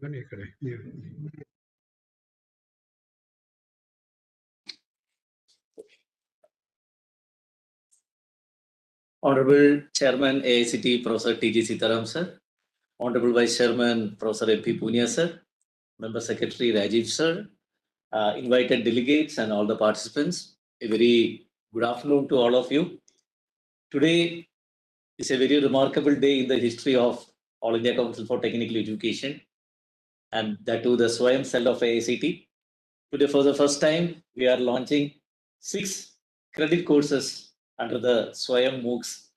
Honorable Chairman AICT Professor T.G. Sitaram sir, Honorable Vice Chairman Professor M.P. Punia sir, Member Secretary Rajiv sir, invited delegates and all the participants, a very good afternoon to all of you. Today is a very remarkable day in the history of All India Council for Technical Education, and that too the Swayam cell of AICT. Today, for the first time, we are launching 6 credit courses under the Swayam MOOCs.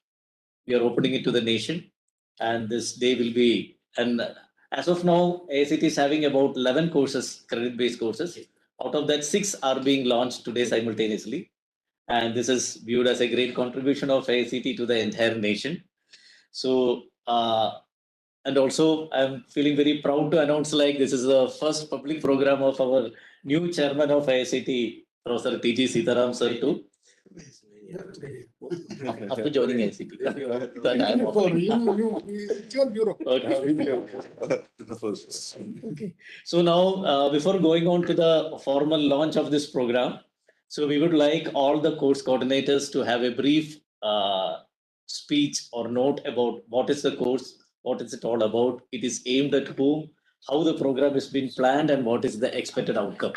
We are opening it to the nation, and this day will be, and as of now, AICT is having about 11 courses, credit-based courses. Out of that, 6 are being launched today simultaneously. And this is viewed as a great contribution of AICT to the entire nation. So, and also I'm feeling very proud to announce like this is the first public program of our new chairman of AICT, Professor T.G. Sitaram sir too. After joining AICT. Okay. So now, before going on to the formal launch of this program, so we would like all the course coordinators to have a brief speech or note about what is the course, what is it all about, it is aimed at whom, how the program has been planned, and what is the expected outcome.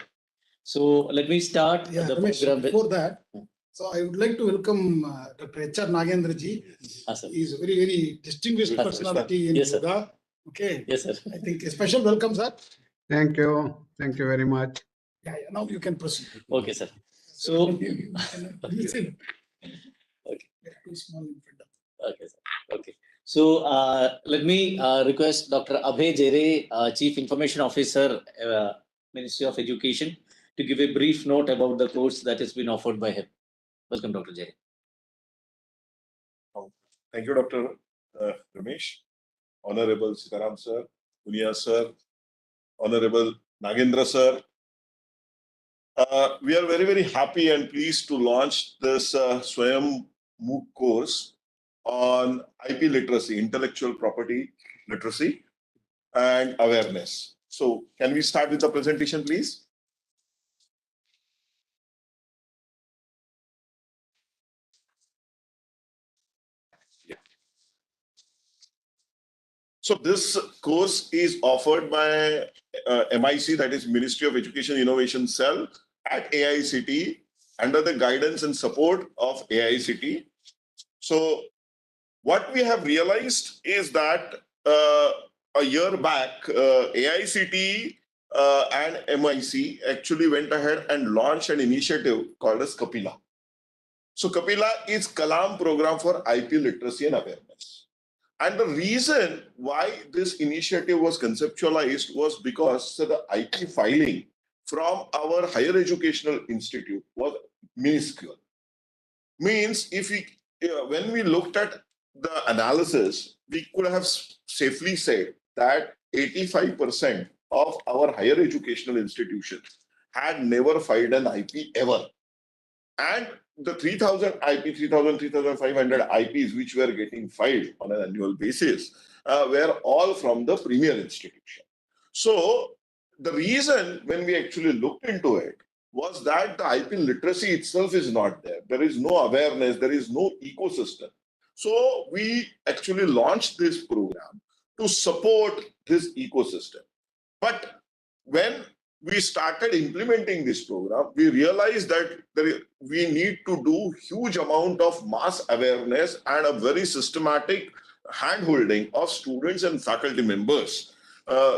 So let me start the program. Before that, so I would like to welcome Dr. H.R. Nagendra ji. He is a very, very distinguished personality in yoga. Okay. Yes, sir. I think a special welcome, sir. Thank you. Thank you very much. Yeah, now you can proceed. Okay, sir. So, okay. Okay, sir. Okay. So, let me request Dr. Abhay Jere, Chief Information Officer, Ministry of Education, to give a brief note about the course that has been offered by him. Welcome, Dr. Jere. Thank you, Dr. Ramesh. Honorable Sitaram sir, Punia sir, Honorable Nagendra sir. We are very, very happy and pleased to launch this Swayam MOOC course on IP literacy, intellectual property literacy and awareness. So can we start with the presentation, please? So this course is offered by MIC, that is Ministry of Education Innovation Cell at AICT under the guidance and support of AICT. So what we have realized is that a year back, AICT and MIC actually went ahead and launched an initiative called as Kapila. So Kapila is Kalam program for IP literacy and awareness. And the reason why this initiative was conceptualized was because the IP filing from our higher educational institute was minuscule. Means if we, when we looked at the analysis, we could have safely said that 85% of our higher educational institutions had never filed an IP ever. And the 3,000 IP, 3,000, 3,500 IPs which were getting filed on an annual basis were all from the premier institution. So the reason when we actually looked into it was that the IP literacy itself is not there. There is no awareness, there is no ecosystem. So we actually launched this program to support this ecosystem. But when we started implementing this program, we realized that we need to do huge amount of mass awareness and a very systematic hand-holding of students and faculty members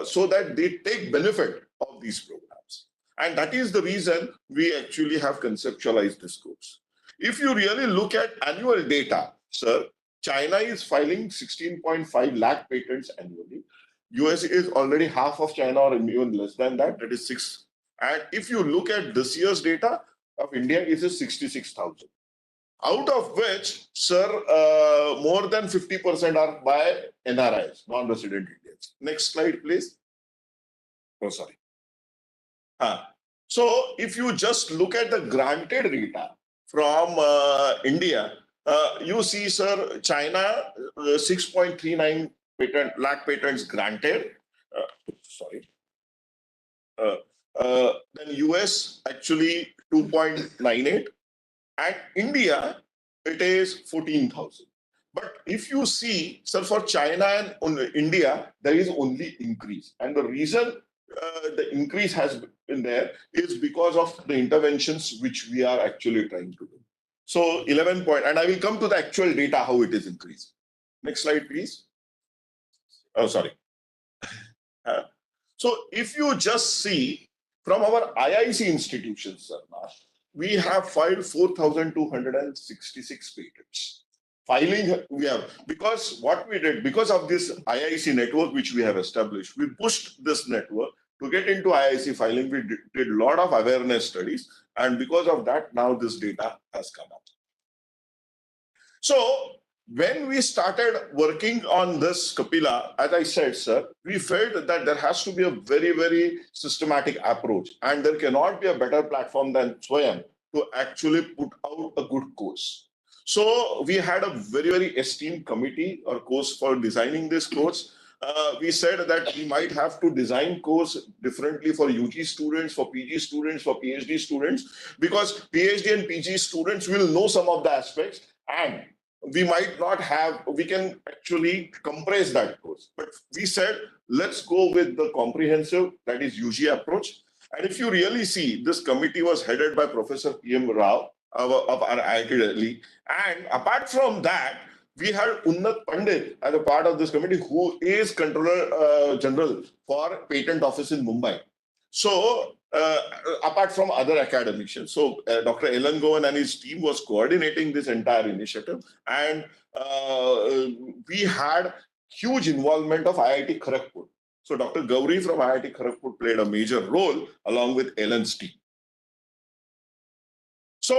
so that they take benefit of these programs. And that is the reason we actually have conceptualized this course. If you really look at annual data, sir, China is filing 16.5 lakh patents annually. US is already half of China or even less than that, that is 6. And if you look at this year's data of India, it is 66,000. Out of which, sir, more than 50% are by NRIs, non-resident Indians. Next slide, please. Oh, sorry. So if you just look at the granted data from India, you see, sir, China 6.39 lakh patents granted. sorry. Then US actually 2.98, and India it is 14,000. But if you see, sir, for China and India, there is only increase, and the reason the increase has been there is because of the interventions which we are actually trying to do. So 11 point, and I will come to the actual data how it is increasing. Next slide, please. Oh, sorry. So if you just see from our IIC institutions, sir, we have filed 4,266 patents. Filing we have, because what we did, because of this IIC network which we have established, we pushed this network to get into IIC filing. We did a lot of awareness studies, and because of that, now this data has come up. So when we started working on this Kapila, as I said, sir, we felt that there has to be a very, very systematic approach, and there cannot be a better platform than Swayam to actually put out a good course. So we had a very, very esteemed committee or course for designing this course. We said that we might have to design course differently for UG students, for PG students, for PhD students, because PhD and PG students will know some of the aspects, and we might not have, we can actually compress that course. But we said, let's go with the comprehensive, that is UG approach. And if you really see, this committee was headed by Professor P.M. Rao of our IIT Delhi. And apart from that, we had Unnat Pandit as a part of this committee, who is Controller General for Patent Office in Mumbai. So, apart from other academicians, so Dr. Elan Govan and his team was coordinating this entire initiative, and we had huge involvement of IIT Kharagpur. So Dr. Gauri from IIT Kharagpur played a major role along with Elan's team. So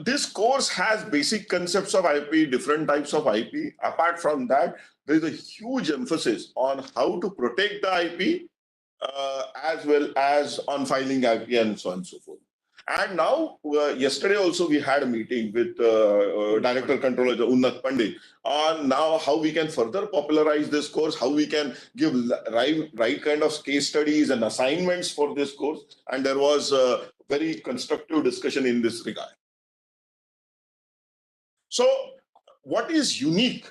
this course has basic concepts of IP, different types of IP. Apart from that, there is a huge emphasis on how to protect the IP, as well as on filing IP and so on and so forth. And now, yesterday also we had a meeting with Director Controller Unnat Pandit on now how we can further popularize this course, how we can give right kind of case studies and assignments for this course. And there was a very constructive discussion in this regard. So what is unique,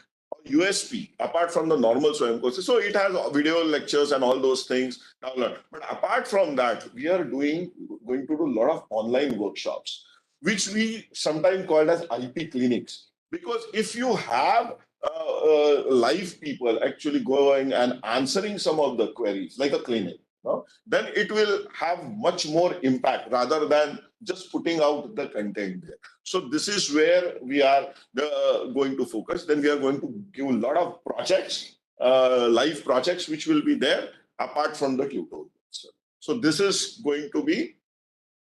USP, apart from the normal Swayam courses? So it has video lectures and all those things. But apart from that, we are going to do a lot of online workshops, which we sometimes call as IP clinics. Because if you have live people actually going and answering some of the queries, like a clinic, then it will have much more impact rather than just putting out the content there. So this is where we are going to focus. Then we are going to give a lot of projects, live projects, which will be there apart from the tutorials. So this is going to be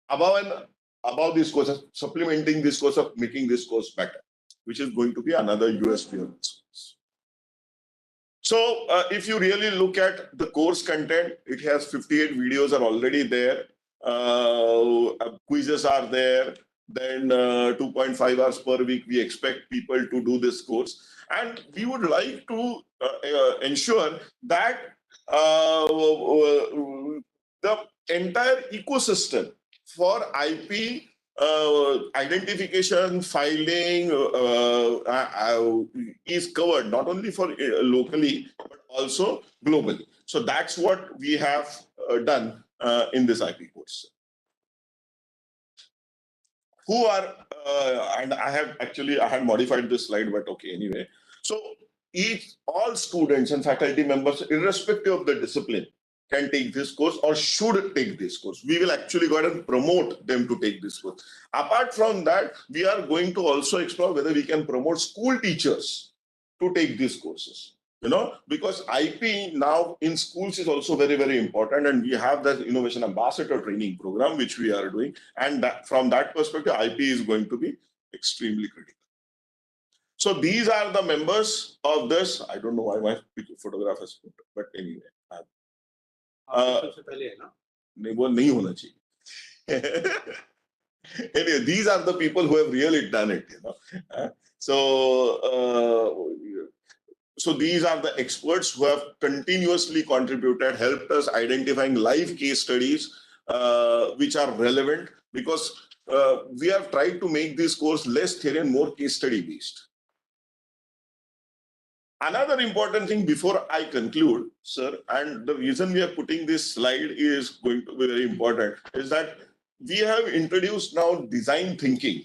above this course, supplementing this course, of making this course better, which is going to be another USP of this course. So if you really look at the course content, it has 58 videos are already there. Quizzes are there. Then 2.5 hours per week, we expect people to do this course. And we would like to ensure that the entire ecosystem for IP identification, filing is covered, not only for locally, but also globally. So that's what we have done in this IP course. Who are, and I had modified this slide, but okay, anyway. So all students and faculty members, irrespective of the discipline, can take this course or should take this course. We will actually go ahead and promote them to take this course. Apart from that, we are going to also explore whether we can promote school teachers to take these courses. Because IP now in schools is also very, very important, and we have the Innovation Ambassador training program, which we are doing. And from that perspective, IP is going to be extremely critical. So these are the members of this. I don't know why my photograph is put, but anyway. Anyway, these are the people who have really done it. So So these are the experts who have continuously contributed, helped us identifying live case studies which are relevant, because we have tried to make this course less theory and more case study based. Another important thing before I conclude, sir, and the reason we are putting this slide is going to be very important, is that we have introduced now design thinking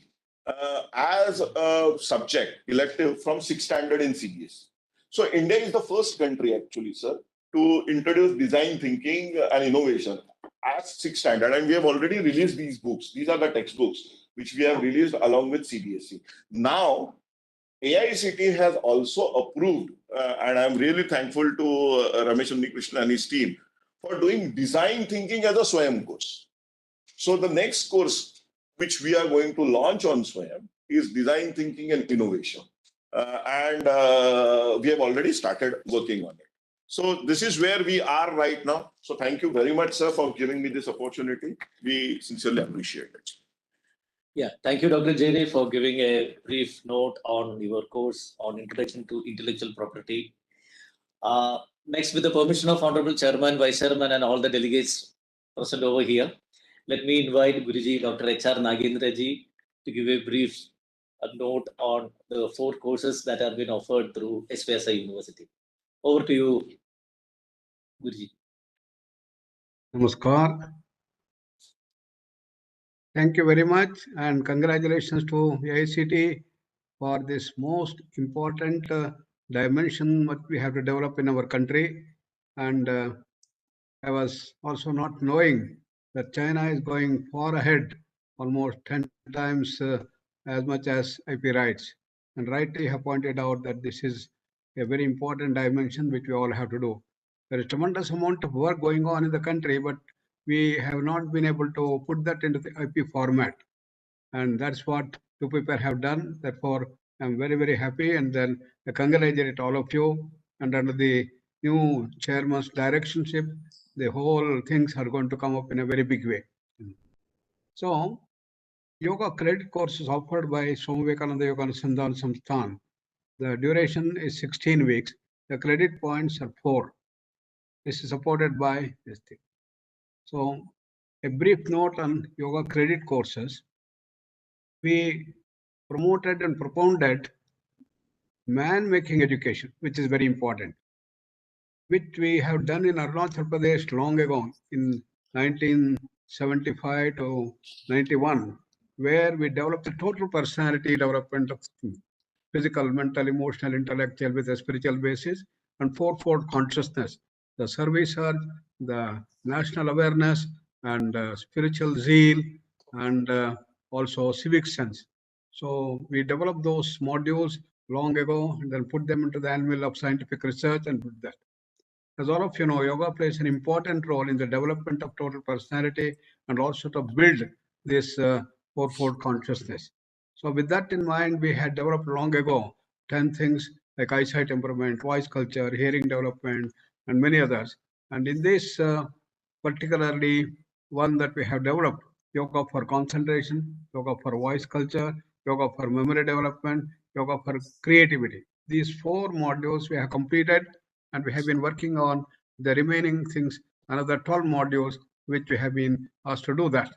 as a subject elective from 6th standard in CBSE. So India is the first country actually, sir, to introduce design thinking and innovation as 6th standard. And we have already released these books. These are the textbooks which we have released along with CBSE. Now, AICT has also approved, and I'm really thankful to Ramesh Unnikrishna and his team for doing design thinking as a Swayam course. So the next course which we are going to launch on Swayam is design thinking and innovation. And we have already started working on it. So this is where we are right now. So thank you very much, sir, for giving me this opportunity. We sincerely appreciate it. Yeah, thank you, Dr. JD, for giving a brief note on your course on Introduction to Intellectual Property. Next, with the permission of Honorable Chairman, Vice Chairman, and all the delegates present over here, let me invite Guruji, Dr. H.R. Nagendra ji, to give a brief note on the 4 courses that have been offered through SPSI University. Over to you, Guruji. Namaskar. Thank you very much, and congratulations to AICT for this most important dimension that we have to develop in our country. And I was also not knowing that China is going far ahead, almost 10 times as much as IP rights. And rightly have pointed out that this is a very important dimension which we all have to do. There is tremendous amount of work going on in the country, but we have not been able to put that into the IP format. And that's what you people have done. Therefore, I'm very, very happy. And then I congratulate all of you. And under the new chairman's directionship, the whole things are going to come up in a very big way. So, yoga credit course is offered by Swami Vivekananda Yoga Anusandhan Samsthan. The duration is 16 weeks. The credit points are 4. This is supported by this thing. So, a brief note on yoga credit courses. We promoted and propounded man-making education, which is very important, which we have done in Arunachal Pradesh long ago in 1975 to 91, where we developed the total personality development of physical, mental, emotional, intellectual with a spiritual basis, and fourfold consciousness, the service urge, the national awareness, and spiritual zeal, and also civic sense. So we developed those modules long ago and then put them into the annual of scientific research and put that. As all of you know, yoga plays an important role in the development of total personality and also to build this fourfold consciousness. So with that in mind, we had developed long ago 10 things like eyesight improvement, voice culture, hearing development, and many others. And in this particularly one that we have developed, yoga for concentration, yoga for voice culture, yoga for memory development, yoga for creativity. These 4 modules we have completed, and we have been working on the remaining things, another 12 modules, which we have been asked to do that.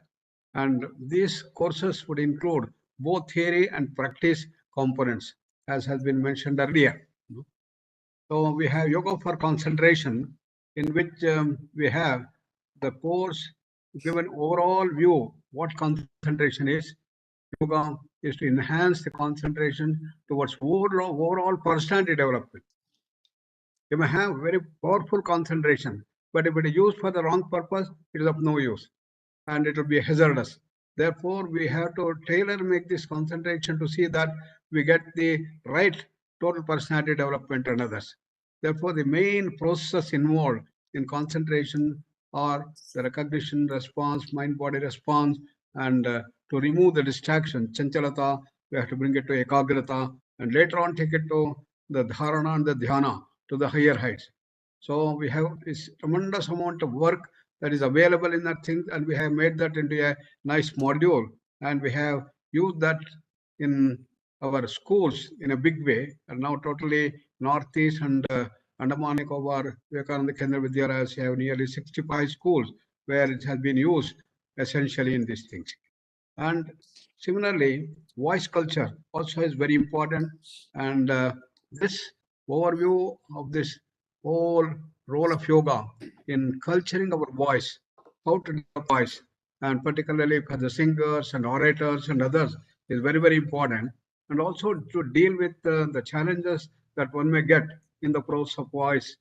And these courses would include both theory and practice components, as has been mentioned earlier. So we have yoga for concentration, in which we have the course give an overall view what concentration is. Yoga is to enhance the concentration towards overall personality development. You may have very powerful concentration, but if it is used for the wrong purpose, it is of no use and it will be hazardous. Therefore, we have to tailor make this concentration to see that we get the right total personality development and others. Therefore, the main process involved in concentration are the recognition, response, mind-body response, and to remove the distraction, chanchalata, we have to bring it to ekagrata, and later on take it to the dharana and the dhyana, to the higher heights. So we have this tremendous amount of work that is available in that thing, and we have made that into a nice module, and we have used that in our schools in a big way, and now totally Northeast and Andaman Nicobar, Vivekananda Kendra Vidyaraj have nearly 65 schools where it has been used essentially in these things. And similarly, voice culture also is very important. And this overview of this whole role of yoga in culturing our voice, how to develop voice, and particularly for the singers and orators and others, is very, very important. And also to deal with the challenges that one may get in the process of voice,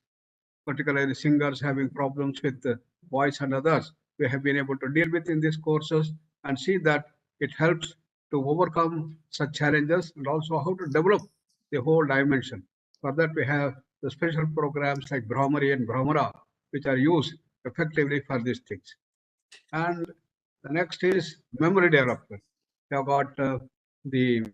particularly singers having problems with the voice and others. We have been able to deal with in these courses and see that it helps to overcome such challenges and also how to develop the whole dimension. For that, we have the special programs like Brahmari and Brahmara, which are used effectively for these things. And the next is memory development. We have got the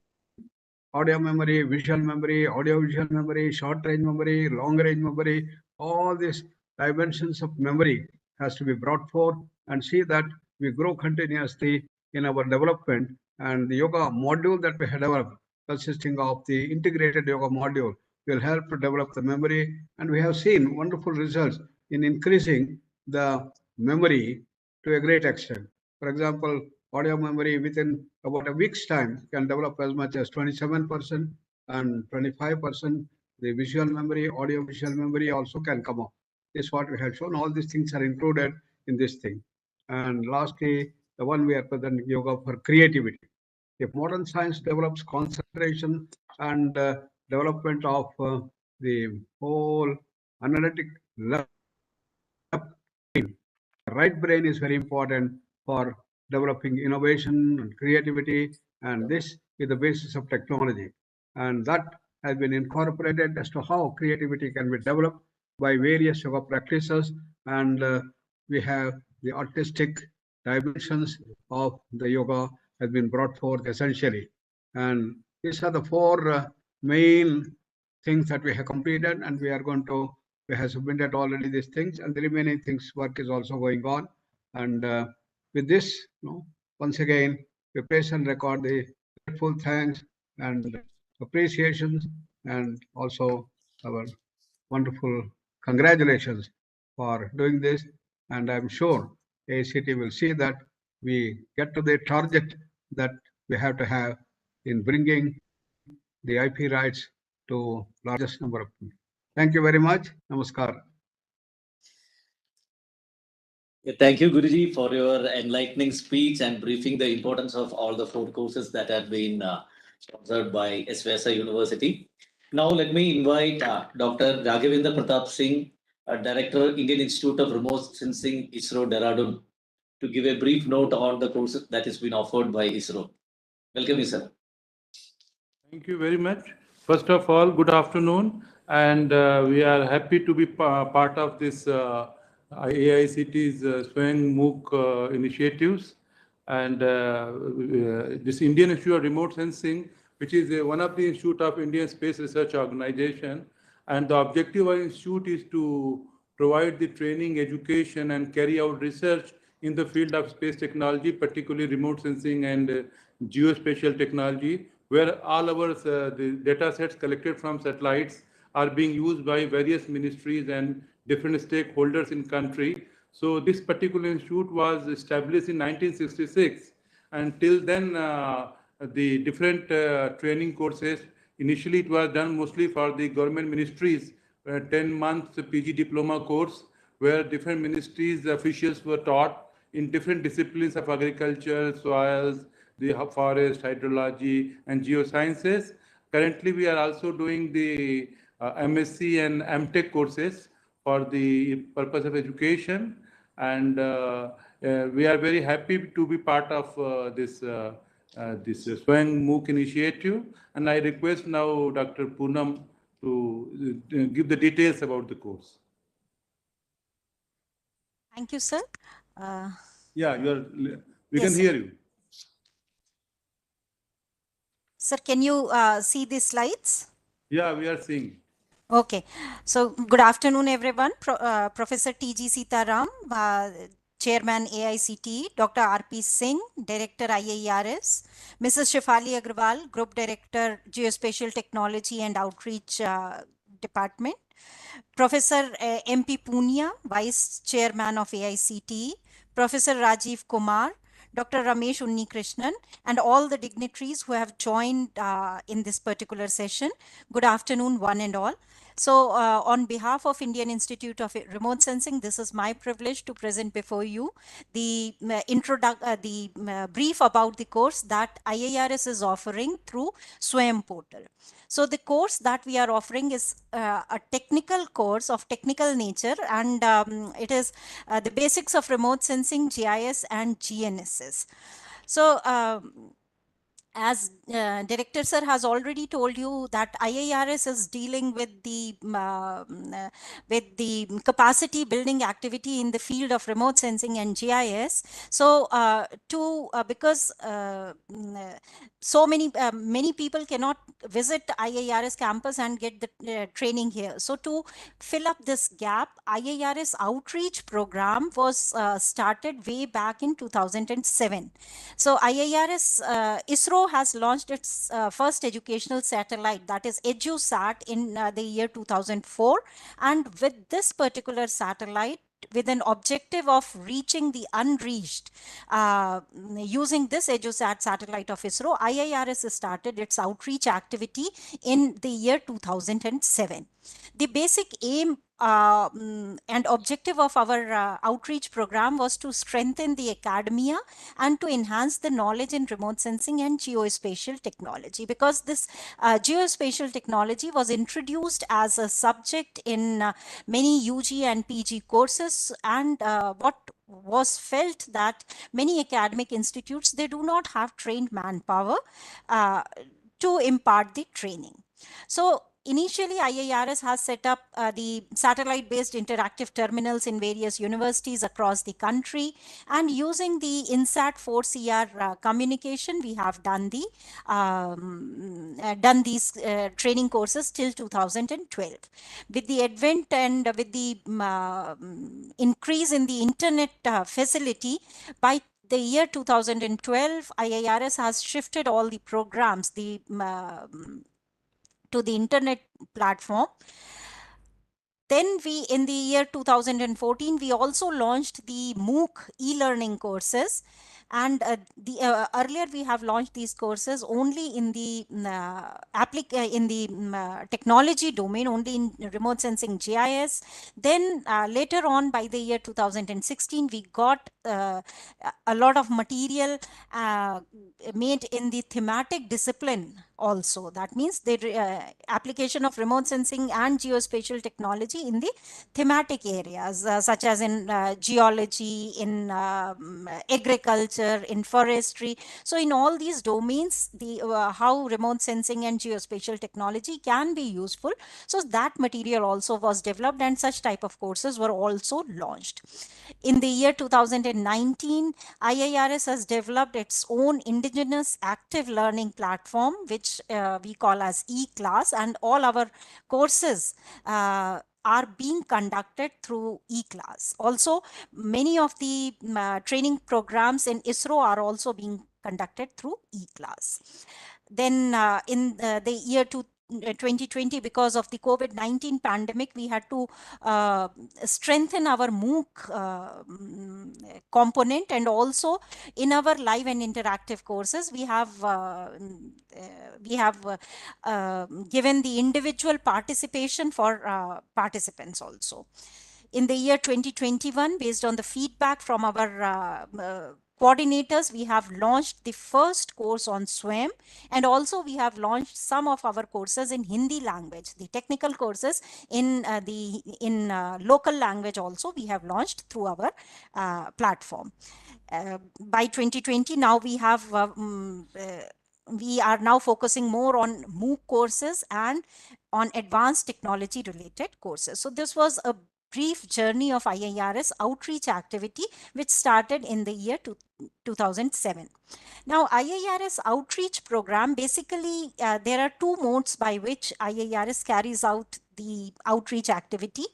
audio memory, visual memory, audio-visual memory, short-range memory, long-range memory. All these dimensions of memory has to be brought forth and see that we grow continuously in our development. And the yoga module that we have developed, consisting of the integrated yoga module, will help to develop the memory. And we have seen wonderful results in increasing the memory to a great extent. For example, audio memory within about a week's time can develop as much as 27% and 25%. The visual memory, audio visual memory also can come up. This is what we have shown. All these things are included in this thing. And lastly, the one we are presenting, yoga for creativity. If modern science develops concentration and development of the whole analytic level, the right brain is very important for developing innovation and creativity, and this is the basis of technology. And that has been incorporated as to how creativity can be developed by various yoga practices. And we have the artistic dimensions of the yoga has been brought forth essentially. And these are the four main things that we have completed, and we are going to, we have submitted already these things, and the remaining things work is also going on. And with this, once again, we place and record the grateful thanks and appreciations, and also our wonderful congratulations for doing this. And I'm sure ACT will see that we get to the target that we have to have in bringing the IP rights to largest number of people. Thank you very much. Namaskar. Thank you, Guruji, for your enlightening speech and briefing the importance of all the 4 courses that have been sponsored by SVSI University. Now, let me invite Dr. Raghavendra Pratap Singh, Director, Indian Institute of Remote Sensing, ISRO, Dehradun, to give a brief note on the courses that has been offered by ISRO. Welcome, sir. Thank you very much. First of all, good afternoon, and we are happy to be part of this AICT's Swayam MOOC initiatives, and this Indian Institute of Remote Sensing, which is one of the Institute of Indian Space Research Organization, and the objective of the institute is to provide the training, education, and carry out research in the field of space technology, particularly remote sensing and geospatial technology, where all our the data sets collected from satellites are being used by various ministries and different stakeholders in country. So this particular institute was established in 1966, and till then the different training courses, initially it was done mostly for the government ministries, 10 months PG diploma course, where different ministries officials were taught in different disciplines of agriculture, soils, the forest, hydrology, and geosciences. Currently, we are also doing the MSc and MTech courses for the purpose of education. And we are very happy to be part of this Swayam MOOC initiative. And I request now Dr. Poonam to give the details about the course. Thank you, sir. Yeah, we yes, can hear you. Sir, can you see the slides? Yeah, we are seeing. Okay. So, good afternoon, everyone. Professor T.G. Sitaram, Chairman AICT, Dr. R.P. Singh, Director IARS, Mrs. Shefali Agrawal, Group Director Geospatial Technology and Outreach Department, Professor M.P. Punia, Vice Chairman of AICT, Professor Rajiv Kumar, Dr. Ramesh Unnikrishnan, and all the dignitaries who have joined in this particular session. Good afternoon, one and all. So on behalf of Indian Institute of Remote Sensing, this is my privilege to present before you the brief about the course that IARS is offering through Swayam portal. So the course that we are offering is a technical course of technical nature, and it is the basics of remote sensing, GIS and GNSS. So as Director Sir has already told you that IARS is dealing with the capacity building activity in the field of remote sensing and GIS. So because so many people cannot visit IARS campus and get the training here. So to fill up this gap, IARS outreach program was started way back in 2007. So IARS ISRO has launched its first educational satellite, that is EduSat, in the year 2004. And with this particular satellite, with an objective of reaching the unreached, using this EduSat satellite of ISRO, IARS started its outreach activity in the year 2007. The basic aim and objective of our outreach program was to strengthen the academia and to enhance the knowledge in remote sensing and geospatial technology, because this geospatial technology was introduced as a subject in many UG and PG courses, and what was felt that many academic institutes, they do not have trained manpower to impart the training. So initially, IARS has set up the satellite-based interactive terminals in various universities across the country, and using the INSAT 4CR communication, we have done these training courses till 2012. With the advent and with the increase in the internet facility, by the year 2012, IARS has shifted all the programs to the internet platform. Then in the year 2014, we also launched the MOOC e-learning courses. And earlier we have launched these courses only in the technology domain, only in remote sensing GIS. Then later on, by the year 2016, we got a lot of material made in the thematic discipline also. That means the application of remote sensing and geospatial technology in the thematic areas, such as in geology, in agriculture, in forestry. So in all these domains, the how remote sensing and geospatial technology can be useful. So that material also was developed, and such type of courses were also launched. In the year 2019, IARS has developed its own indigenous active learning platform, which we call as e-class, and all our courses are being conducted through e-class. Also, many of the training programs in ISRO are also being conducted through e-class. Then in the year 2020, because of the COVID-19 pandemic, we had to strengthen our MOOC component, and also in our live and interactive courses, we have given the individual participation for participants also. In the year 2021, based on the feedback from our coordinators, we have launched the first course on Swayam, and also we have launched some of our courses in Hindi language. The technical courses in local language also we have launched through our platform. By 2020, now we have we are now focusing more on MOOC courses and on advanced technology related courses. So this was a brief journey of IARS outreach activity, which started in the year 2007. Now, IARS outreach program, basically there are two modes by which IARS carries out the outreach activity.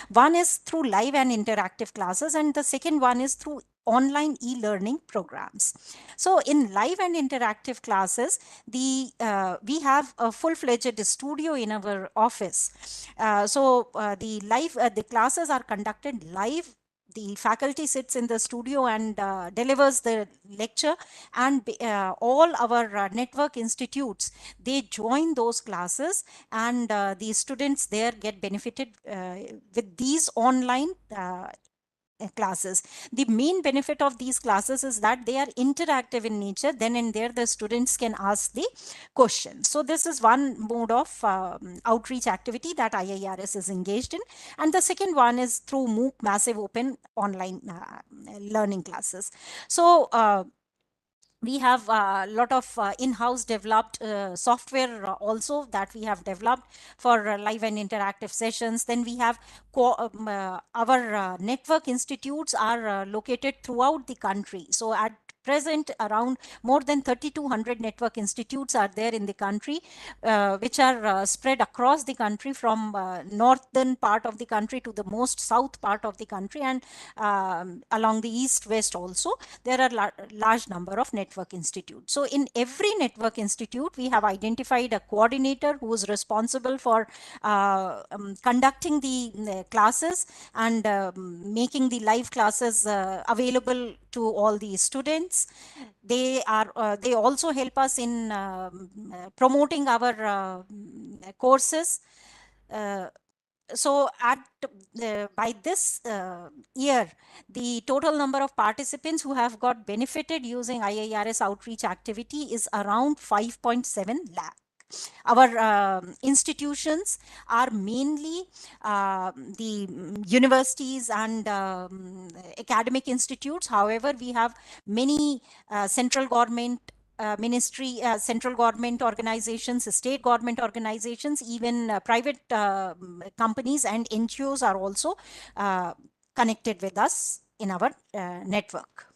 One is through live and interactive classes, and the second one is through online e-learning programs. So in live and interactive classes, we have a full-fledged studio in our office. The classes are conducted live. The faculty sits in the studio and delivers the lecture, and all our network institutes, they join those classes, and the students there get benefited with these online classes. The main benefit of these classes is that they are interactive in nature. Then and there the students can ask the questions. So this is one mode of outreach activity that IIRS is engaged in. And the second one is through MOOC, massive open online learning classes. So we have a lot of in-house developed software also that we have developed for live and interactive sessions. Then we have our network institutes are located throughout the country. So at present, around more than 3,200 network institutes are there in the country, which are spread across the country from northern part of the country to the most south part of the country, and along the east west also there are large number of network institutes. So in every network institute, we have identified a coordinator who is responsible for conducting the classes and making the live classes available to all the students. They also help us in promoting our courses. So by this year, the total number of participants who have got benefited using IIRS outreach activity is around 5.7 lakh. Our institutions are mainly the universities and academic institutes. However, we have many central government central government organizations, state government organizations, even private companies and NGOs are also connected with us in our network.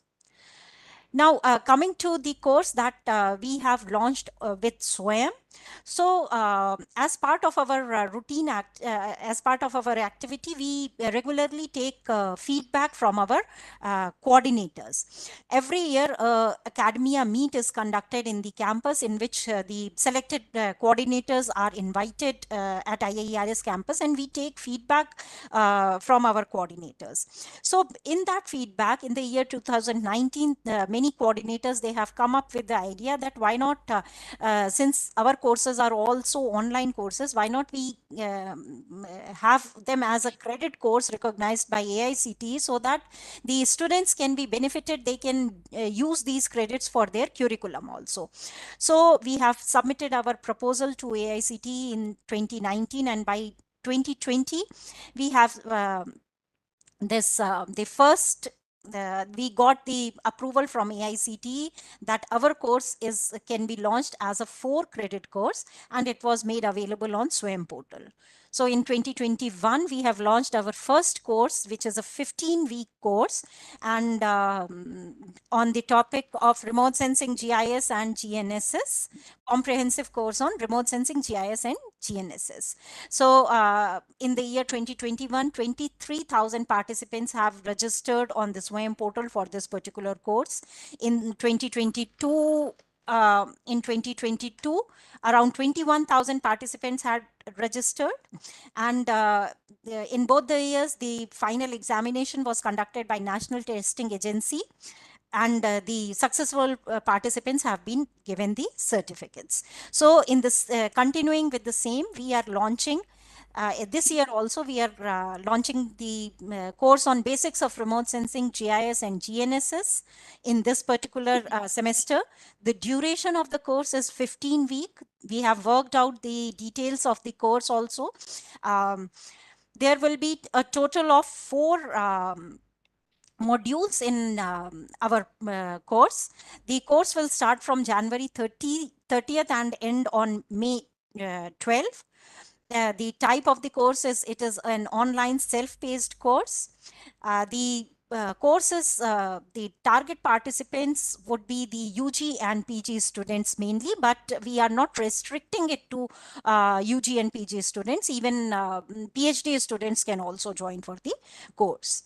Now, coming to the course that we have launched with Swayam. So, as part of our routine as part of our activity, we regularly take feedback from our coordinators. Every year, Academia Meet is conducted in the campus, in which the selected coordinators are invited at IIRS campus, and we take feedback from our coordinators. So, in that feedback, in the year 2019, many coordinators, they have come up with the idea that why not, since our courses are also online courses, why not we have them as a credit course recognized by AICTE, so that the students can be benefited, they can use these credits for their curriculum also. So we have submitted our proposal to AICTE in 2019, and by 2020 we have we got the approval from AICTE that our course can be launched as a 4-credit course, and it was made available on Swayam portal. So in 2021, we have launched our first course, which is a 15-week course, and on the topic of remote sensing, GIS and GNSS, comprehensive course on remote sensing, GIS and GNSS. So in the year 2021, 23,000 participants have registered on the Swayam portal for this particular course. In 2022, around 21,000 participants had registered, and in both the years, the final examination was conducted by National Testing Agency, and the successful participants have been given the certificates. So in this, continuing with the same, we are launching this year also, we are launching the course on basics of remote sensing, GIS and GNSS in this particular semester. The duration of the course is 15 weeks. We have worked out the details of the course also. There will be a total of 4 modules in our course. The course will start from January 30th and end on May 12th. The type of the course is, it is an online self-paced course. The courses, the target participants would be the UG and PG students mainly, but we are not restricting it to UG and PG students. Even PhD students can also join for the course.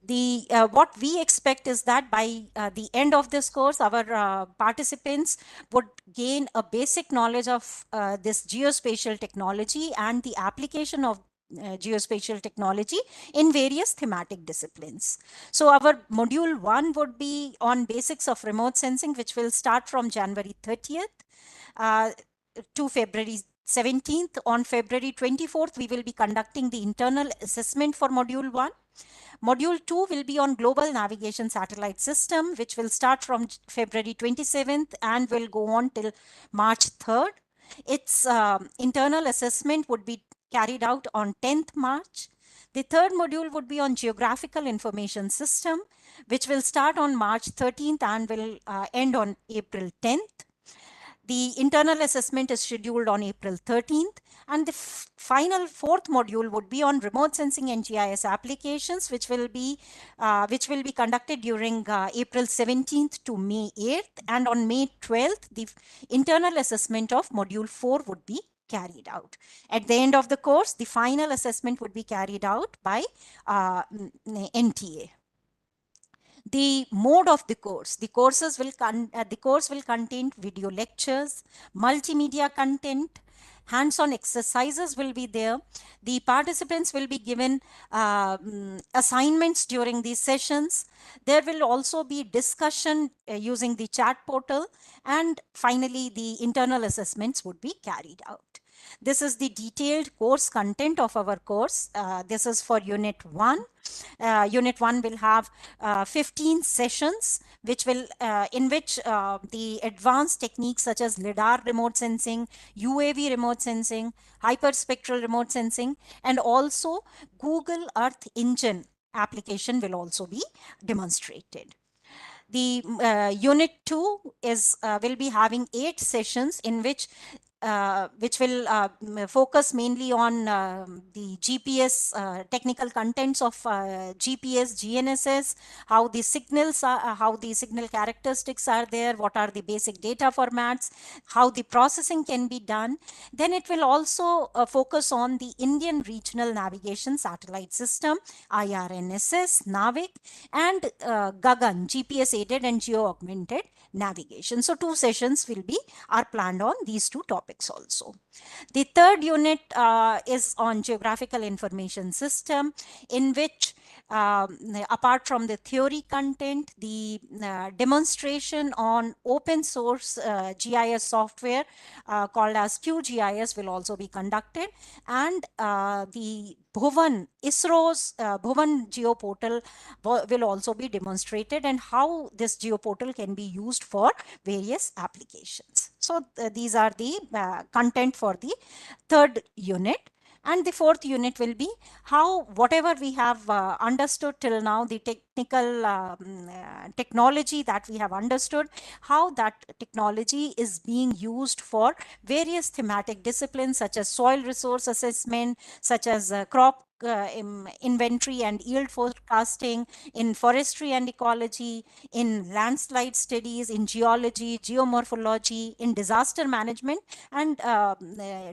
The what we expect is that by the end of this course, our participants would gain a basic knowledge of this geospatial technology and the application of geospatial technology in various thematic disciplines. So our module 1 would be on basics of remote sensing, which will start from January 30th to February 17th. On February 24th, we will be conducting the internal assessment for module 1. Module 2 will be on global navigation satellite system, which will start from February 27th and will go on till March 3rd. Its internal assessment would be carried out on 10th March. The third module would be on geographical information system, which will start on March 13th and will end on April 10th. The internal assessment is scheduled on April 13th, and the final fourth module would be on remote sensing and GIS applications, which will be conducted during April 17th to May 8th, and on May 12th, the internal assessment of module 4 would be carried out. At the end of the course, the final assessment would be carried out by NTA. The mode of the course. The course will contain video lectures, multimedia content, hands-on exercises will be there. The participants will be given assignments during these sessions. There will also be discussion using the chat portal, and finally the internal assessments would be carried out. This is the detailed course content of our course. This is for Unit 1. Unit 1 will have 15 sessions, which will in which the advanced techniques such as LiDAR remote sensing, UAV remote sensing, hyperspectral remote sensing, and also Google Earth Engine application will also be demonstrated. The Unit 2 will be having 8 sessions in which will focus mainly on the GPS technical contents of GPS, GNSS, how the signals are, how the signal characteristics are there, what are the basic data formats, how the processing can be done. Then it will also focus on the Indian Regional Navigation Satellite System, IRNSS, NAVIC, and Gagan, GPS aided and geo augmented navigation. So 2 sessions are planned on these 2 topics also. The third unit is on geographical information system, in which apart from the theory content, the demonstration on open source GIS software called as QGIS will also be conducted, and the ISRO's Bhuvan geoportal will also be demonstrated, and how this geoportal can be used for various applications. So these are the content for the third unit. And the fourth unit will be how whatever we have understood till now, the technical technology that we have understood, how that technology is being used for various thematic disciplines such as soil resource assessment, such as crop inventory and yield forecasting, in forestry and ecology, in landslide studies, in geology, geomorphology, in disaster management, and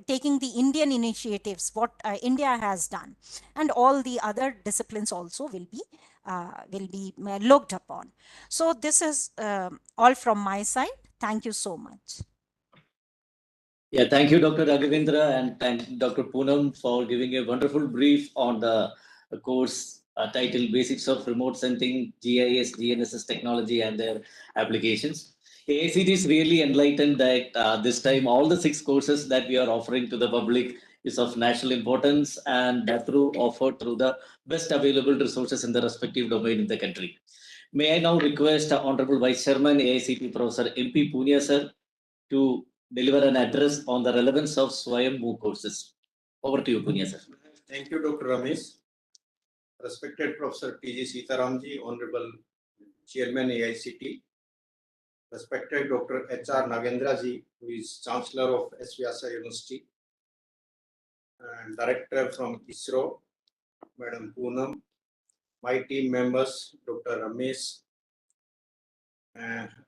taking the Indian initiatives, what India has done, and all the other disciplines also will be looked upon. So this is all from my side. Thank you so much. Yeah, thank you, Dr. Raghavendra, and thank Dr. Poonam for giving a wonderful brief on the course titled Basics of Remote Sensing, GIS, GNSS technology and their applications. AICT is really enlightened that this time all the 6 courses that we are offering to the public is of national importance, and that offered through the best available resources in the respective domain in the country. May I now request Honorable Vice Chairman, AICT Professor MP Punia sir, to deliver an address on the relevance of Swayam MOOC courses. Over to you, Punia sir. Thank you, Dr. Ramesh. Respected Professor T.G. Sitaramji, Honorable Chairman AICT. Respected Dr. H.R. Nagendraji, who is Chancellor of S. Vyasa University, and Director from ISRO, Madam Poonam, my team members, Dr. Ramesh.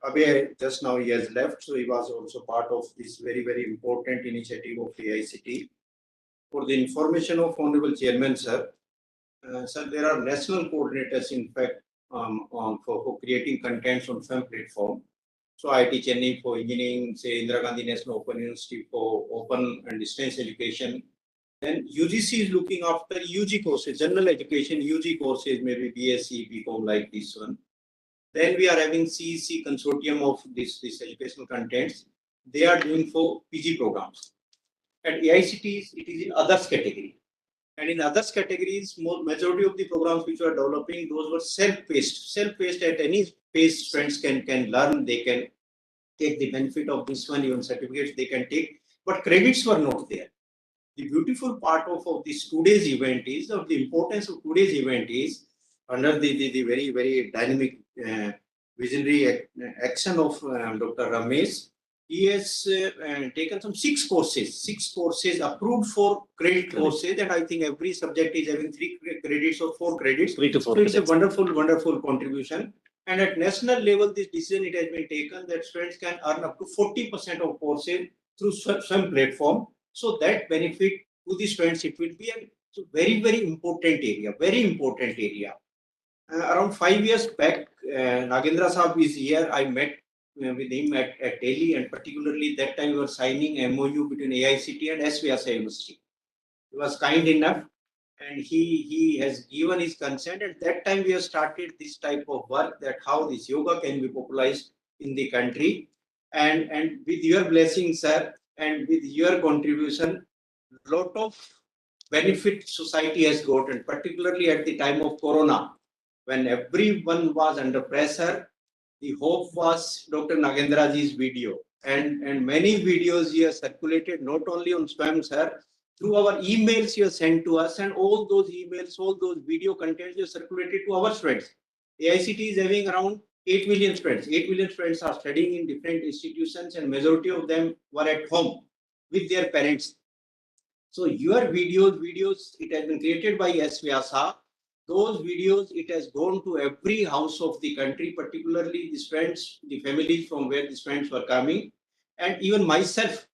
Abhay, just now he has left, so he was also part of this very, very important initiative of AICT. For the information of Honorable Chairman, sir, sir, there are national coordinators, in fact, for creating contents on SWAYAM platform. So IIT Chennai for engineering, say Indira Gandhi National Open University for open and distance education. Then UGC is looking after UG courses, general education, UG courses, maybe BSc, BCom like this one. Then we are having CEC consortium of this educational contents. They are doing for PG programs. At AICT, it is in others category. And in others categories, majority of the programs which were developing, those were self-paced. Self-paced at any pace, friends can learn, they can take the benefit of this one, even certificates they can take, but credits were not there. The beautiful part of this today's event is, of the importance of today's event is, under the very, very dynamic visionary action of Dr. Ramesh, he has taken some 6 courses approved for credit courses, and I think every subject is having 3 credits or 4 credits. 3 to 4 so it's a credits. wonderful, wonderful contribution. And at national level, this decision it has been taken that students can earn up to 40% of courses through SWAYAM platform. So that benefit to the students, it will be a very, very important area, very important area. Around 5 years back, Nagendra Saab is here. I met with him at Delhi, and particularly that time we were signing MOU between AICT and SVSA University. He was kind enough, and he has given his consent. At that time, we have started this type of work, that how this yoga can be popularized in the country. And with your blessing, sir, and with your contribution, lot of benefit society has gotten, particularly at the time of Corona, when everyone was under pressure. The hope was Dr. Nagendraji's video, and many videos he has circulated not only on SWAYAM, sir, through our emails you have sent to us, and all those emails, all those video contents you have circulated to our students. AICT is having around 8 million students. 8 million students are studying in different institutions, and majority of them were at home with their parents. So your videos, it has been created by SVSA. Those videos, it has gone to every house of the country, particularly the students, the families from where the students were coming. And even myself,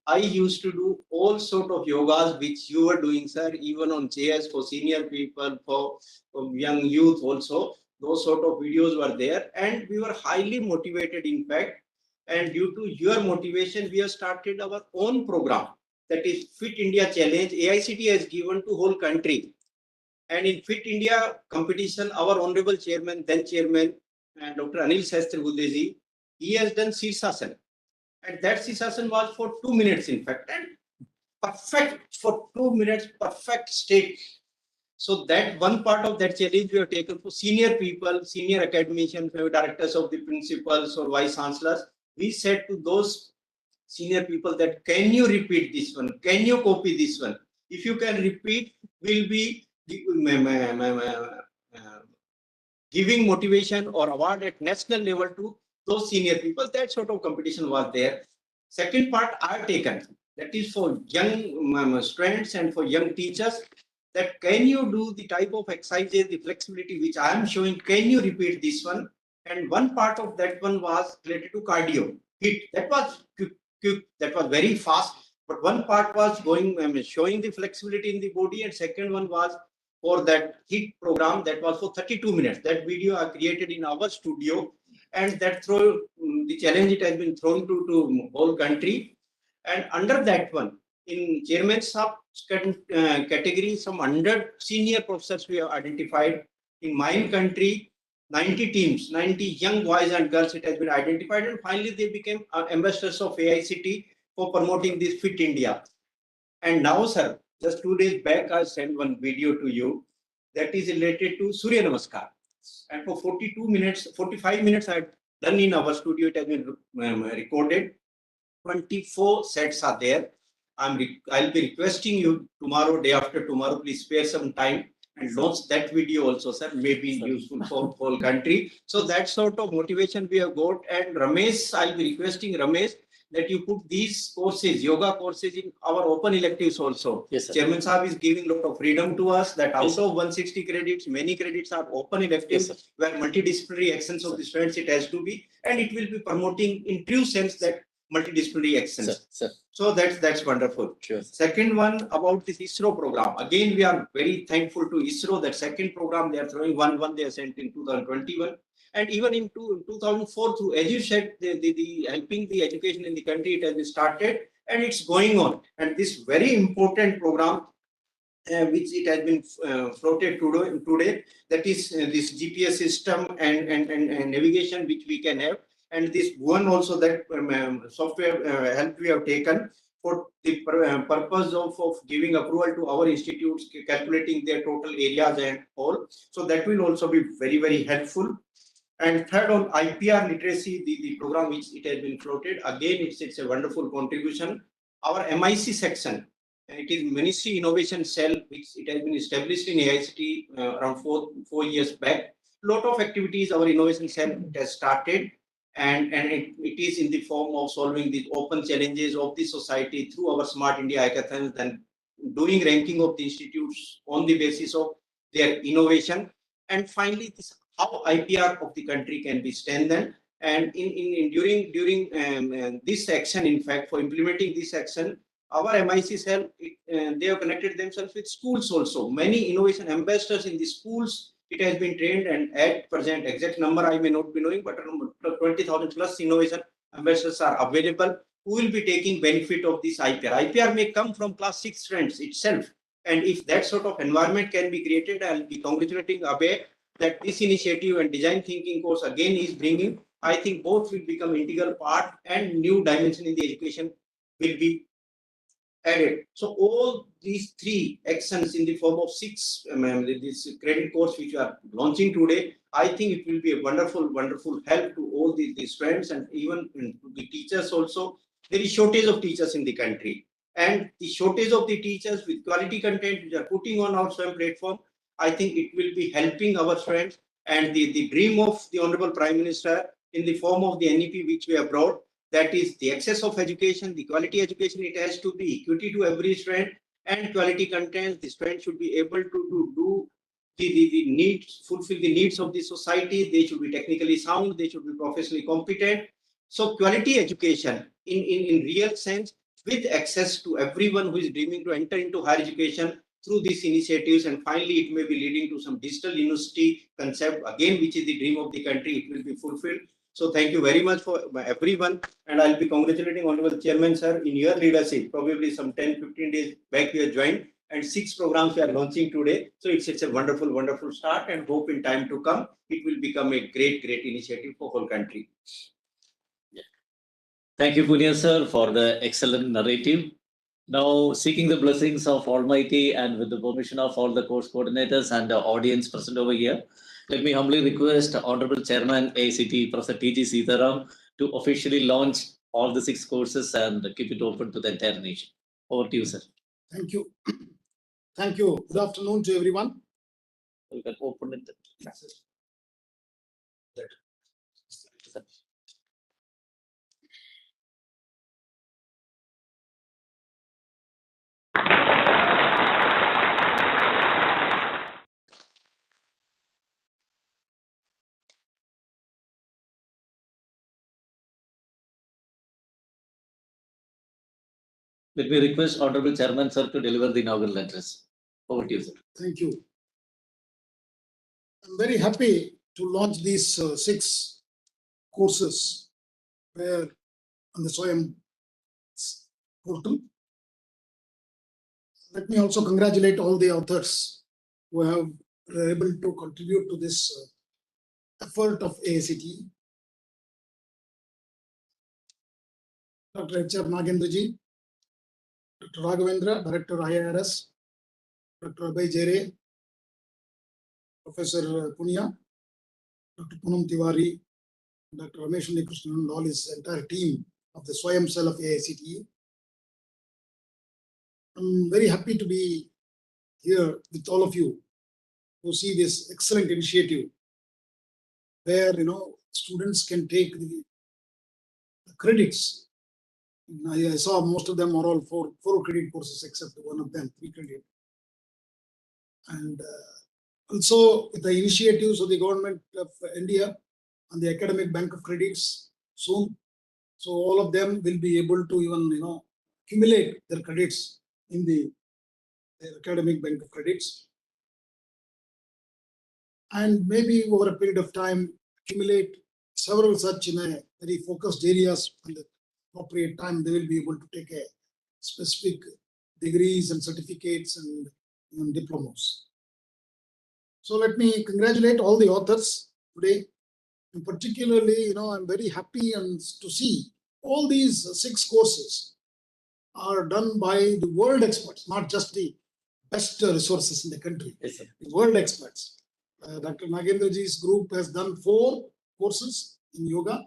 I used to do all sort of yogas which you were doing, sir, even on chairs for senior people, for young youth also. Those sort of videos were there, and we were highly motivated, in fact. And due to your motivation, we have started our own program, that is Fit India Challenge. AICT has given to whole country. And in Fit India competition, our honorable chairman, then chairman, Dr. Anil Sastry Buddeji, he has done Sirsasana. And that Sirsasana was for 2 minutes, in fact, and perfect for 2 minutes, perfect state. So that one part of that challenge we have taken for senior people, senior academicians, directors of the principals or vice chancellors. We said to those senior people that, can you repeat this one? Can you copy this one? If you can repeat, we'll be giving motivation or award at national level to those senior people. That sort of competition was there. Second part I have taken, that is for young students and for young teachers, that can you do the type of exercises, the flexibility which I am showing, can you repeat this one? And one part of that one was related to cardio. That was quick, that was very fast. But one part was showing the flexibility in the body, and second one was for that HIT program, that was for 32 minutes. That video I created in our studio, and that the challenge it has been thrown to whole country. And under that one, in chairman sub category, some 100 senior professors we have identified. In my country, 90 teams, 90 young boys and girls, it has been identified, and finally they became ambassadors of AICT for promoting this Fit India. And now, sir, just 2 days back, I sent one video to you that is related to Surya Namaskar. And for 42 minutes, 45 minutes, I had done in our studio, it has been recorded. 24 sets are there. I'll be requesting you tomorrow, day after tomorrow, please spare some time and launch that video also, sir, may be useful for whole country. So that sort of motivation we have got. And Ramesh, I'll be requesting Ramesh that you put these courses, yoga courses, in our open electives also. Yes, sir. Chairman Saab is giving a lot of freedom to us that out Yes, sir. of 160 credits, many credits are open electives, Yes, sir. where multidisciplinary actions of the students it has to be, and it will be promoting in true sense that multidisciplinary actions. Sir. So that's wonderful. Sure. Second one about this ISRO program. Again, we are very thankful to ISRO that second program they are throwing one they are sent in 2021. And even in 2004, through, as you said, the helping the education in the country, it has been started and it's going on. And this very important program, which it has been floated today, that is this GPS system and navigation which we can have. And this one also that software help we have taken for the purpose of giving approval to our institutes, calculating their total areas and all. So that will also be very, very helpful. And third, on IPR literacy, the program which it has been floated, again, it's a wonderful contribution. Our MIC section, and it is Ministry Innovation Cell, which it has been established in AICT around four years back. Lot of activities our innovation cell has started, and it is in the form of solving the open challenges of the society through our Smart India hackathons and doing ranking of the institutes on the basis of their innovation. And finally, this how IPR of the country can be strengthened. And during this action, in fact, for implementing this action, our MIC cell, they have connected themselves with schools also. Many innovation ambassadors in the schools, it has been trained, and at present, exact number I may not be knowing, but 20,000 plus innovation ambassadors are available who will be taking benefit of this IPR. IPR may come from class 6 students itself. And if that sort of environment can be created, I'll be congratulating Abe that this initiative and design thinking course again is bringing. I think both will become integral part and new dimension in the education will be added. So all these three actions in the form of 6, this credit course which we are launching today, I think it will be a wonderful, wonderful help to all the students and even to the teachers also. There is shortage of teachers in the country, and the shortage of the teachers with quality content which are putting on our Swayam platform, I think it will be helping our friends. And the dream of the Honorable Prime Minister in the form of the NEP which we have brought, that is the access of education, the quality education, it has to be equity to every student and quality content. The student should be able to do the needs, fulfill the needs of the society. They should be technically sound, they should be professionally competent. So quality education in real sense, with access to everyone who is dreaming to enter into higher education through these initiatives, and finally it may be leading to some digital university concept again, which is the dream of the country. It will be fulfilled. So thank you very much for everyone, and I'll be congratulating Honorable Chairman sir in your leadership. Probably some 10-15 days back we have joined, and 6 programs we are launching today. So it's a wonderful, wonderful start, and hope in time to come it will become a great, great initiative for whole country. Thank you, Punya sir, for the excellent narrative. Now, seeking the blessings of Almighty and with the permission of all the course coordinators and the audience present over here, let me humbly request Honorable Chairman AICT, Professor T.G. Sitaram, to officially launch all the 6 courses and keep it open to the entire nation. Over to you, sir. Thank you. Thank you. Good afternoon to everyone. You can open it. Let me request Honorable Chairman sir to deliver the inaugural address. Over to you, sir. Thank you. I'm very happy to launch these 6 courses where on the Swayam portal. Let me also congratulate all the authors who have been able to contribute to this effort of AICT. Dr. H.R. Nagendraji, Dr. Raghavendra, Director IIRS, Dr. Abhay Jere, Professor Punya, Dr. Poonam Tiwari, Dr. Ramesh Krishnan, and all his entire team of the Swayam cell of AICT. I'm very happy to be here with all of you to see this excellent initiative where students can take the credits I saw most of them are all four credit courses, except one of them 3 credit. And also with the initiatives of the government of India and the Academic Bank of Credits soon. So all of them will be able to even, accumulate their credits in the Academic Bank of Credits. And maybe over a period of time, accumulate several such in a very focused areas. In the appropriate time, they will be able to take a specific degrees and certificates and diplomas. So let me congratulate all the authors today. And particularly, I'm very happy to see all these 6 courses are done by the world experts, not just the best resources in the country. Yes, sir. The world experts. Dr. Nagendraji's group has done 4 courses in yoga,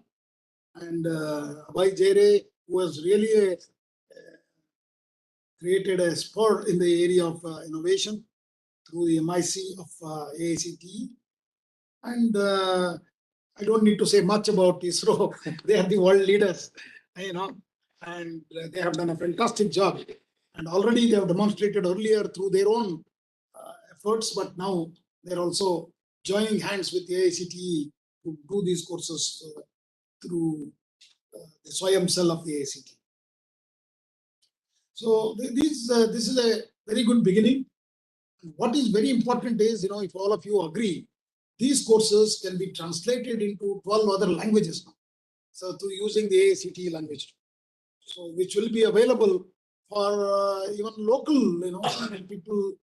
and Abhay Jere, who has really created a spur in the area of innovation through the MIC of AICTE. And I don't need to say much about ISRO. They are the world leaders, and they have done a fantastic job. And already they have demonstrated earlier through their own efforts, but now they're also joining hands with the AICTE to do these courses through the Swayam cell of the AICTE. So this is a very good beginning. What is very important is, if all of you agree, these courses can be translated into 12 other languages now. So through using the AICTE language, so which will be available for even local, people,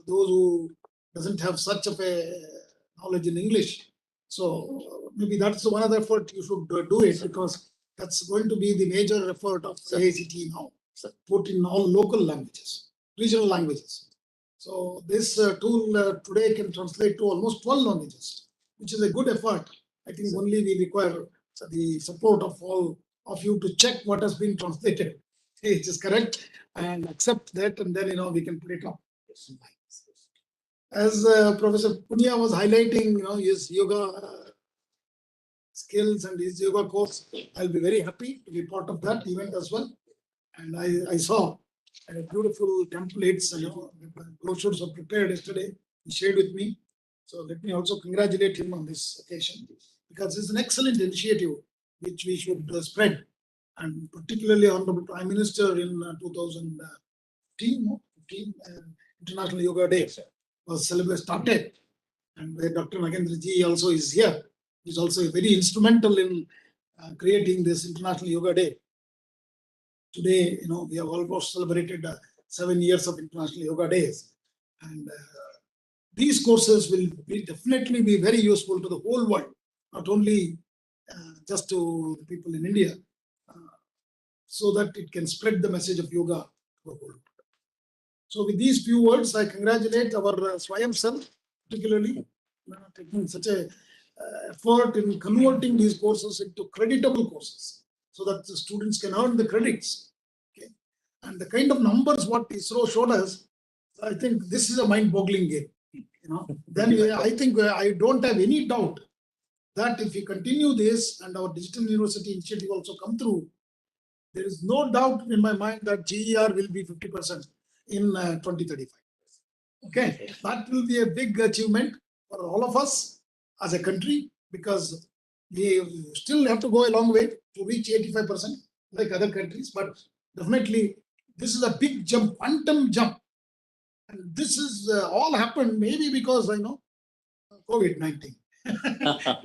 those who doesn't have such of a knowledge in English. So maybe that's one other effort you should do it, because that's going to be the major effort of AICTE now. Put in all local languages, regional languages. So this tool today can translate to almost 12 languages, which is a good effort. I think only we require the support of all of you to check what has been translated, which is correct, and accept that, and then we can put it up. As Professor Punia was highlighting, his yoga skills and his yoga course, I'll be very happy to be part of that event as well. And I saw beautiful templates, brochures were prepared yesterday. He shared with me. So let me also congratulate him on this occasion, because it's an excellent initiative which we should spread. And particularly Honorable Prime Minister in 2015, International Yoga Day was started, and where Dr. Nagendraji also is here. He's also very instrumental in creating this International Yoga Day. Today, we have almost celebrated 7 years of International Yoga Days, and these courses will definitely be very useful to the whole world, not only just to the people in India, so that it can spread the message of yoga to the whole world. So with these few words, I congratulate our Swayam cell, particularly taking such a effort in converting these courses into creditable courses, so that the students can earn the credits. Okay. And the kind of numbers what ISRO showed us, I think this is a mind-boggling game. Then I think I don't have any doubt that if we continue this and our digital university initiative also come through, there is no doubt in my mind that GER will be 50% in 2035. Okay, that will be a big achievement for all of us as a country, because we still have to go a long way to reach 85% like other countries. But definitely, this is a big jump, quantum jump. And this is all happened maybe because I know COVID-19.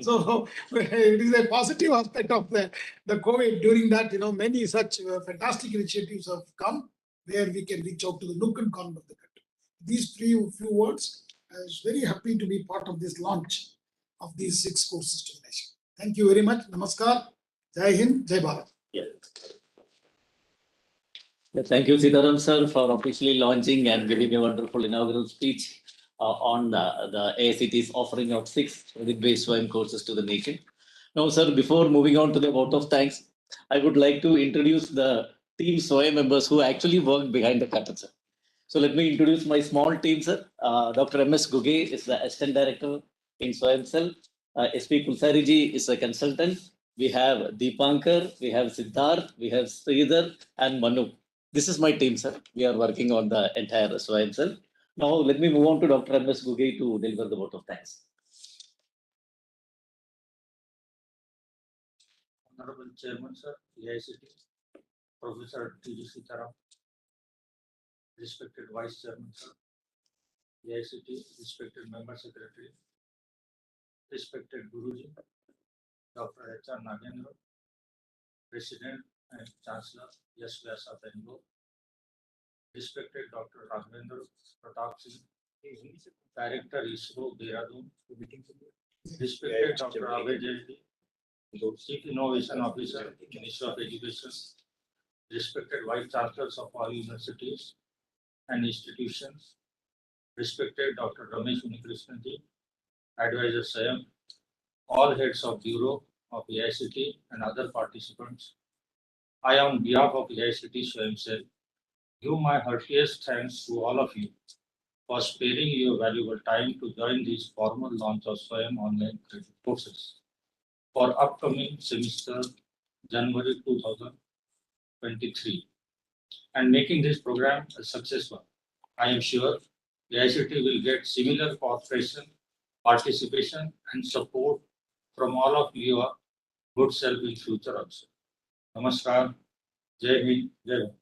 So it is a positive aspect of the COVID. During that, many such fantastic initiatives have come where we can reach out to the nook and corner of the country. These few words, I was very happy to be part of this launch of these 6 courses to the nation. Thank you very much. Namaskar. Jai Hind, Jai Bharat. Yeah. Thank you, Sitaram sir, for officially launching and giving a wonderful inaugural speech on the AICT's offering of 6 credit-based Swayam courses to the nation. Now, sir, before moving on to the vote of thanks, I would like to introduce the team Swayam members who actually worked behind the curtain, sir. So let me introduce my small team, sir. Dr. M.S. Guge is the Assistant Director in Swayam Cell. SP Kulsariji is a consultant. we have Deepankar, we have Siddharth, we have Sridhar and Manu. This is my team, sir. We are working on the entire Swayam, sir. Now, let me move on to Dr. M.S. Gugay to deliver the vote of thanks. Honorable Chairman, sir, AICT, Professor T.G. Sitaram, respected Vice Chairman, sir, AICT, respected Member Secretary, respected Guruji, Dr. H.R. Nagendra, President and Chancellor, Yes Vyasa Bengal, respected Dr. Raghavendra Pratap Singh, Director ISRO, Dehradun, respected Dr. Abhay Jain, Chief Innovation Officer, Ministry of Education, respected Vice Chancellors of all universities and institutions, respected Dr. Ramesh Unikrishnaji, Advisor Swayam, all heads of Bureau of AICT and other participants. I, on behalf of AICT Swayam Cell, give my heartiest thanks to all of you for sparing your valuable time to join this formal launch of Swayam online credit courses for upcoming semester January 2023 and making this program a successful. I am sure the ICT will get similar cooperation, participation and support from all of your good self in future also. Namaskar, Jai Hind, Jai Bharat.